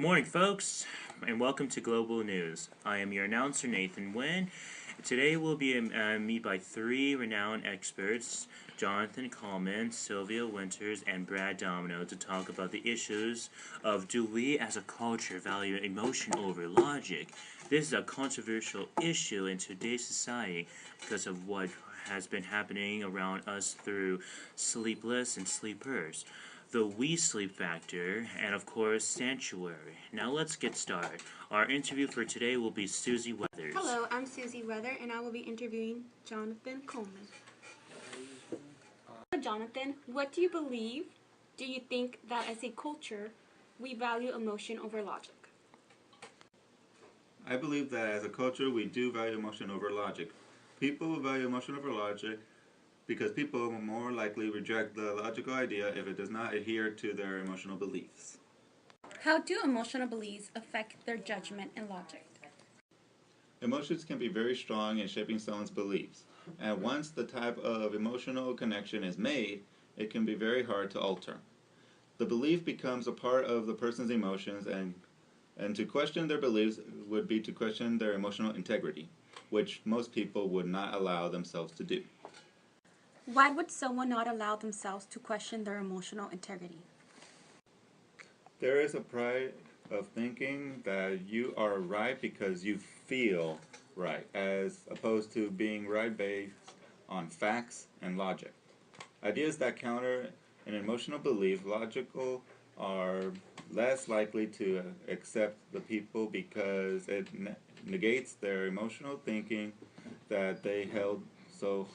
Good morning, folks, and welcome to Global News. I am your announcer, Nathan Nguyen. Today we'll be met by three renowned experts, Jonathan Coleman, Sylvia Winters, and Brad Domino, to talk about the issues of do we as a culture value emotion over logic. This is a controversial issue in today's society because of what has been happening around us through sleepless and sleepers, the we sleep factor, and of course sanctuary. Now let's get started. Our interview for today will be Susie Weathers. Hello, I'm Susie Weather, and I will be interviewing Jonathan Coleman. Jonathan, what do you believe? Do you think that as a culture we value emotion over logic? I believe that as a culture we do value emotion over logic. People value emotion over logic because people will more likely reject the logical idea if it does not adhere to their emotional beliefs. How do emotional beliefs affect their judgment and logic? Emotions can be very strong in shaping someone's beliefs, and once the type of emotional connection is made, it can be very hard to alter. The belief becomes a part of the person's emotions, and to question their beliefs would be to question their emotional integrity, which most people would not allow themselves to do. Why would someone not allow themselves to question their emotional integrity? There is a pride of thinking that you are right because you feel right, as opposed to being right based on facts and logic. Ideas that counter an emotional belief, logical, are less likely to accept the people because it negates their emotional thinking that they held so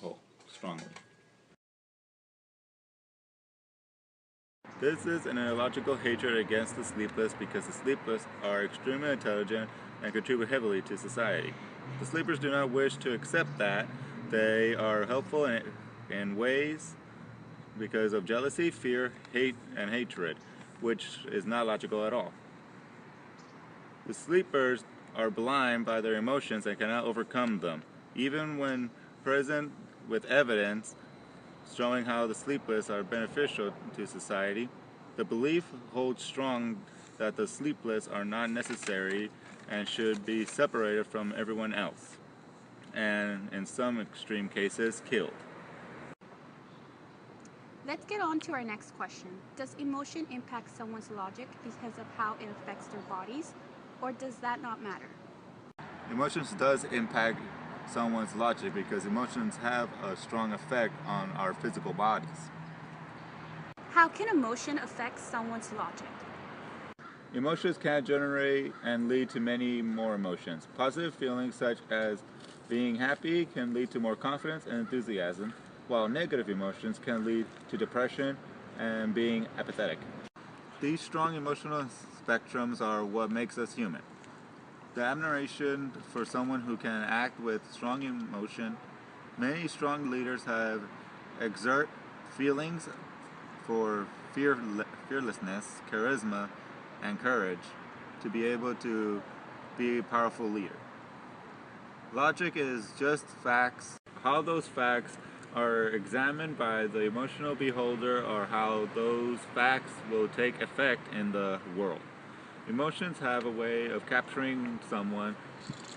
strongly. This is an illogical hatred against the sleepless because the sleepless are extremely intelligent and contribute heavily to society. The sleepers do not wish to accept that they are helpful in ways because of jealousy, fear, hate, and hatred, which is not logical at all. The sleepers are blind by their emotions and cannot overcome them, even when present with evidence showing how the sleepless are beneficial to society. The belief holds strong that the sleepless are not necessary and should be separated from everyone else, and in some extreme cases, killed. Let's get on to our next question. Does emotion impact someone's logic because of how it affects their bodies, or does that not matter? Emotions does impact someone's logic because emotions have a strong effect on our physical bodies. How can emotion affect someone's logic? Emotions can generate and lead to many more emotions. Positive feelings such as being happy can lead to more confidence and enthusiasm, while negative emotions can lead to depression and being apathetic. These strong emotional spectrums are what makes us human. The admiration for someone who can act with strong emotion. Many strong leaders have exert feelings for fearlessness, charisma, and courage to be able to be a powerful leader. Logic is just facts. How those facts are examined by the emotional beholder or how those facts will take effect in the world. Emotions have a way of capturing someone,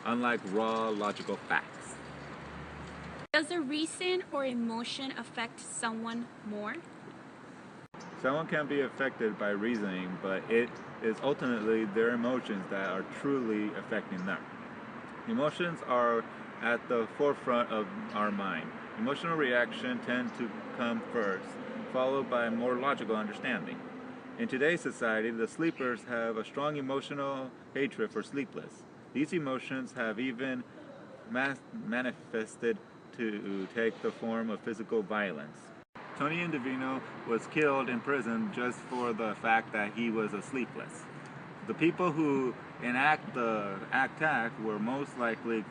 unlike raw logical facts. Does a reason or emotion affect someone more? Someone can be affected by reasoning, but it is ultimately their emotions that are truly affecting them. Emotions are at the forefront of our mind. Emotional reactions tend to come first, followed by more logical understanding. In today's society, the sleepers have a strong emotional hatred for sleepless. These emotions have even manifested to take the form of physical violence. Tony Indovino was killed in prison just for the fact that he was a sleepless. The people who enact the attack were most likely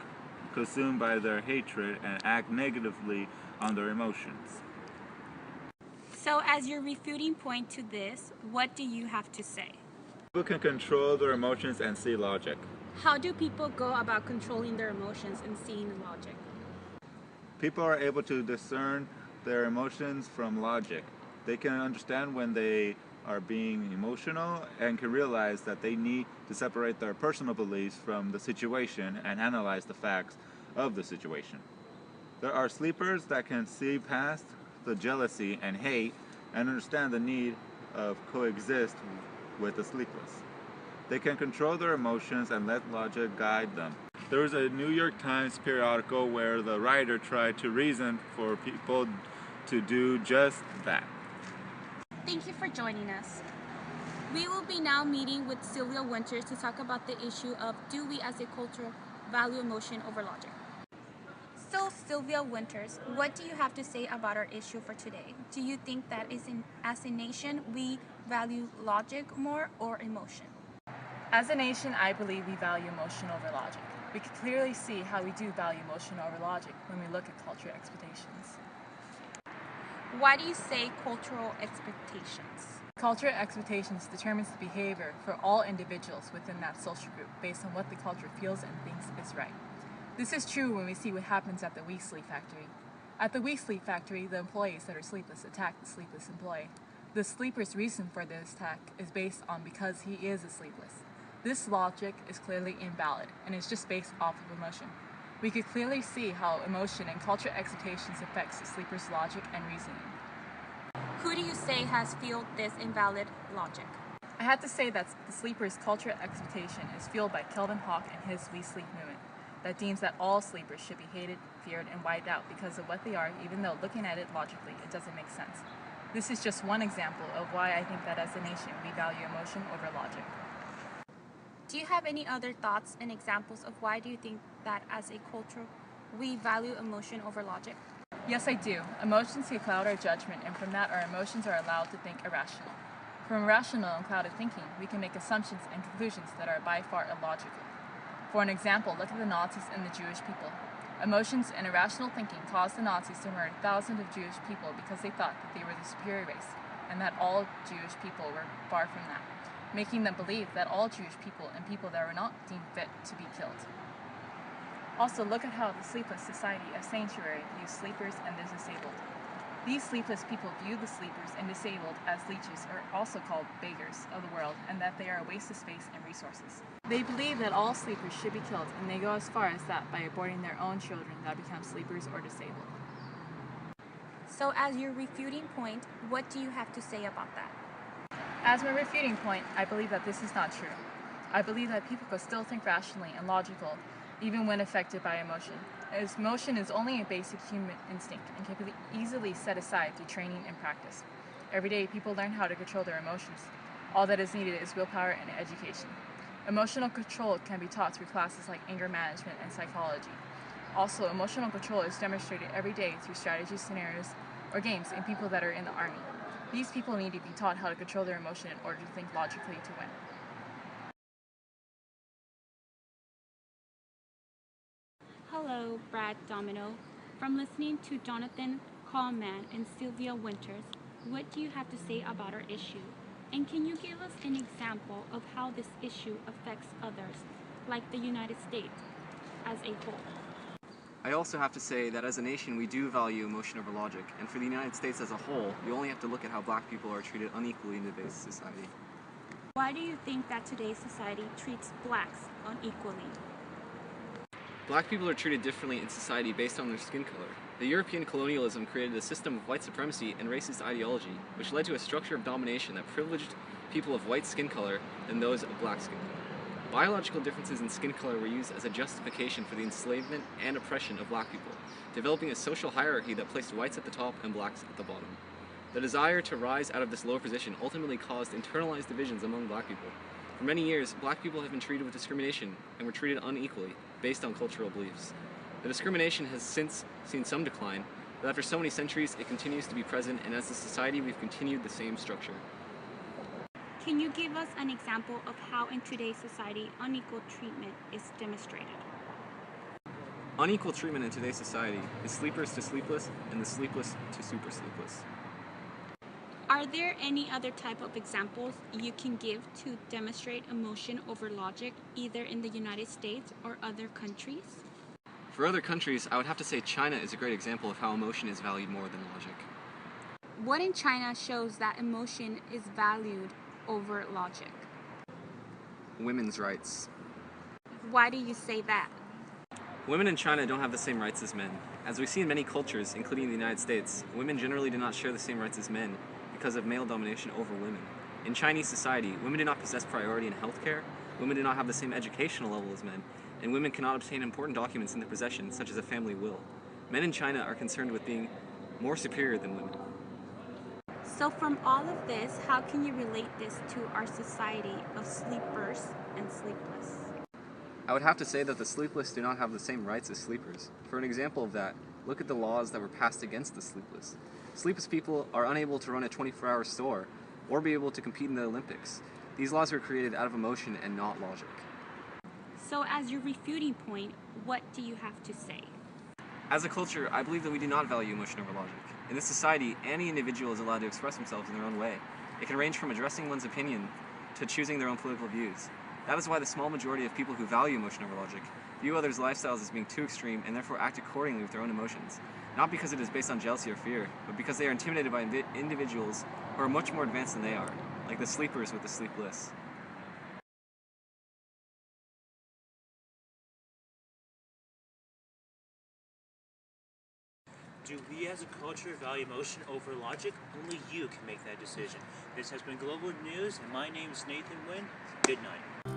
consumed by their hatred and act negatively on their emotions. So as your refuting point to this, what do you have to say? People can control their emotions and see logic. How do people go about controlling their emotions and seeing logic? People are able to discern their emotions from logic. They can understand when they are being emotional and can realize that they need to separate their personal beliefs from the situation and analyze the facts of the situation. There are sleepers that can see past the jealousy and hate and understand the need of coexist with the sleepless. They can control their emotions and let logic guide them. There was a New York Times periodical where the writer tried to reason for people to do just that. Thank you for joining us. We will be now meeting with Sylvia Winters to talk about the issue of do we as a culture value emotion over logic. So Sylvia Winters, what do you have to say about our issue for today? Do you think that as a nation we value logic more or emotion? As a nation, I believe we value emotion over logic. We can clearly see how we do value emotion over logic when we look at cultural expectations. Why do you say cultural expectations? Cultural expectations determines the behavior for all individuals within that social group based on what the culture feels and thinks is right. This is true when we see what happens at the weak sleep factory. At the weak sleep factory, the employees that are sleepless attack the sleepless employee. The sleeper's reason for this attack is based on because he is a sleepless. This logic is clearly invalid and is just based off of emotion. We could clearly see how emotion and cultural expectations affects the sleeper's logic and reasoning. Who do you say has fueled this invalid logic? I have to say that the sleeper's cultural expectation is fueled by Kelvin Hawk and his We Sleep movement that deems that all sleepers should be hated, feared, and wiped out because of what they are, even though looking at it logically, it doesn't make sense. This is just one example of why I think that as a nation, we value emotion over logic. Do you have any other thoughts and examples of why do you think that as a culture we value emotion over logic? Yes, I do. Emotions can cloud our judgment, and from that, our emotions are allowed to think irrational. From irrational and clouded thinking, we can make assumptions and conclusions that are by far illogical. For an example, look at the Nazis and the Jewish people. Emotions and irrational thinking caused the Nazis to murder thousands of Jewish people because they thought that they were the superior race, and that all Jewish people were far from that, making them believe that all Jewish people and people that were not deemed fit to be killed. Also, look at how the Sleepless Society of Sanctuary views sleepers and the disabled. These sleepless people view the sleepers and disabled as leeches, or also called beggars of the world, and that they are a waste of space and resources. They believe that all sleepers should be killed, and they go as far as that by aborting their own children that become sleepers or disabled. So as your refuting point, what do you have to say about that? As my refuting point, I believe that this is not true. I believe that people could still think rationally and logical, even when affected by emotion, as emotion is only a basic human instinct and can be easily set aside through training and practice. Every day, people learn how to control their emotions. All that is needed is willpower and education. Emotional control can be taught through classes like anger management and psychology. Also, emotional control is demonstrated every day through strategy scenarios or games in people that are in the army. These people need to be taught how to control their emotion in order to think logically to win. Hello, Brad Domino. From listening to Jonathan Kallman and Sylvia Winters, what do you have to say about our issue? And can you give us an example of how this issue affects others, like the United States, as a whole? I also have to say that as a nation we do value emotion over logic, and for the United States as a whole, you only have to look at how black people are treated unequally in today's society. Why do you think that today's society treats blacks unequally? Black people are treated differently in society based on their skin color. The European colonialism created a system of white supremacy and racist ideology, which led to a structure of domination that privileged people of white skin color than those of black skin color. Biological differences in skin color were used as a justification for the enslavement and oppression of black people, developing a social hierarchy that placed whites at the top and blacks at the bottom. The desire to rise out of this lower position ultimately caused internalized divisions among black people. For many years, black people have been treated with discrimination and were treated unequally based on cultural beliefs. The discrimination has since seen some decline, but after so many centuries, it continues to be present, and as a society, we've continued the same structure. Can you give us an example of how in today's society unequal treatment is demonstrated? Unequal treatment in today's society is sleepers to sleepless and the sleepless to super sleepless. Are there any other type of examples you can give to demonstrate emotion over logic, either in the United States or other countries? For other countries, I would have to say China is a great example of how emotion is valued more than logic. What in China shows that emotion is valued over logic? Women's rights. Why do you say that? Women in China don't have the same rights as men. As we see in many cultures, including the United States, women generally do not share the same rights as men because of male domination over women. In Chinese society, women do not possess priority in healthcare, women do not have the same educational level as men, and women cannot obtain important documents in their possession, such as a family will. Men in China are concerned with being more superior than women. So from all of this, how can you relate this to our society of sleepers and sleepless? I would have to say that the sleepless do not have the same rights as sleepers. For an example of that, look at the laws that were passed against the sleepless. Sleepless people are unable to run a 24-hour store or be able to compete in the Olympics. These laws were created out of emotion and not logic. So as your refuting point, what do you have to say? As a culture, I believe that we do not value emotion over logic. In this society, any individual is allowed to express themselves in their own way. It can range from addressing one's opinion to choosing their own political views. That is why the small majority of people who value emotion over logic view others' lifestyles as being too extreme and therefore act accordingly with their own emotions. Not because it is based on jealousy or fear, but because they are intimidated by individuals who are much more advanced than they are, like the sleepers with the sleepless. Do we as a culture value emotion over logic? Only you can make that decision. This has been Global News, and my name is Nathan Wynn. Good night.